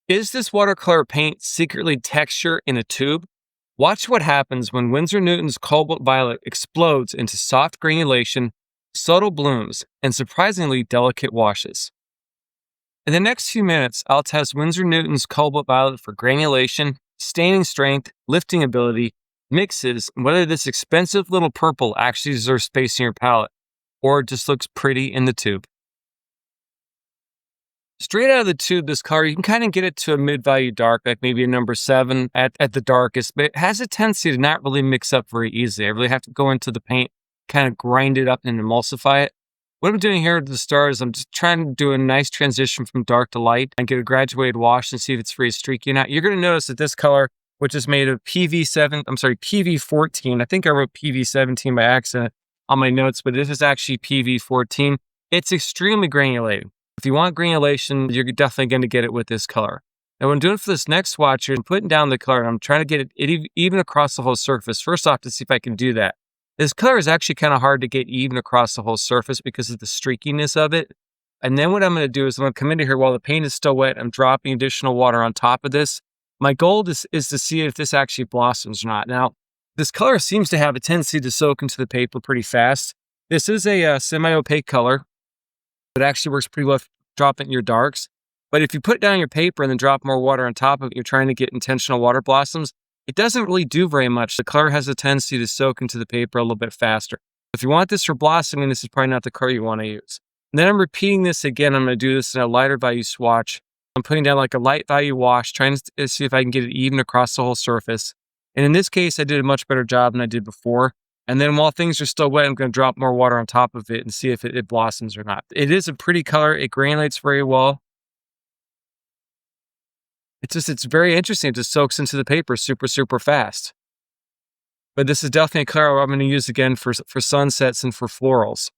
Is this watercolor paint secretly texture in a tube? Watch what happens when Winsor Newton's Cobalt Violet explodes into soft granulation, subtle blooms, and surprisingly delicate washes. In the next few minutes, I'll test Winsor Newton's Cobalt Violet for granulation, staining strength, lifting ability, mixes, and whether this expensive little purple actually deserves space in your palette, or it just looks pretty in the tube. Straight out of the tube, this color, you can kind of get it to a mid-value dark, like maybe a number 7 at the darkest, but it has a tendency to not really mix up very easily. I really have to go into the paint, kind of grind it up and emulsify it. What I'm doing here at the start is I'm just trying to do a nice transition from dark to light and get a graduated wash and see if it's very streaky. Now, you're going to notice that this color, which is made of PV14, I think I wrote PV17 by accident on my notes, but this is actually PV14. It's extremely granulated. If you want granulation, you're definitely going to get it with this color. Now, what I'm doing for this next swatch here, I'm putting down the color, and I'm trying to get it even across the whole surface. First off, to see if I can do that. This color is actually kind of hard to get even across the whole surface because of the streakiness of it. And then what I'm going to do is I'm going to come into here while the paint is still wet. I'm dropping additional water on top of this. My goal is to see if this actually blossoms or not. Now, this color seems to have a tendency to soak into the paper pretty fast. This is a semi-opaque color. It actually works pretty well if you drop it in your darks. But if you put down your paper and then drop more water on top of it, you're trying to get intentional water blossoms, it doesn't really do very much. The color has a tendency to soak into the paper a little bit faster. If you want this for blossoming, this is probably not the color you want to use. And then I'm repeating this again. I'm going to do this in a lighter value swatch. I'm putting down like a light value wash, trying to see if I can get it even across the whole surface. And in this case, I did a much better job than I did before. And then while things are still wet, I'm going to drop more water on top of it and see if it blossoms or not. It is a pretty color. It granulates very well. It's very interesting. It just soaks into the paper super, super fast. But this is definitely a color I'm going to use again for sunsets and for florals.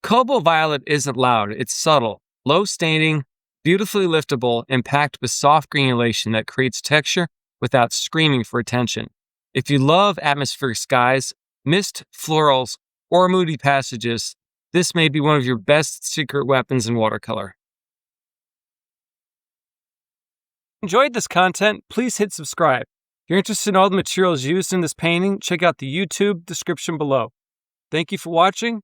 Cobalt Violet isn't loud. It's subtle, low staining, beautifully liftable, and packed with soft granulation that creates texture without screaming for attention. If you love atmospheric skies, mist, florals, or moody passages, this may be one of your best secret weapons in watercolor. Enjoyed this content, please hit subscribe. If you're interested in all the materials used in this painting, check out the YouTube description below. Thank you for watching,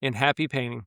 and happy painting.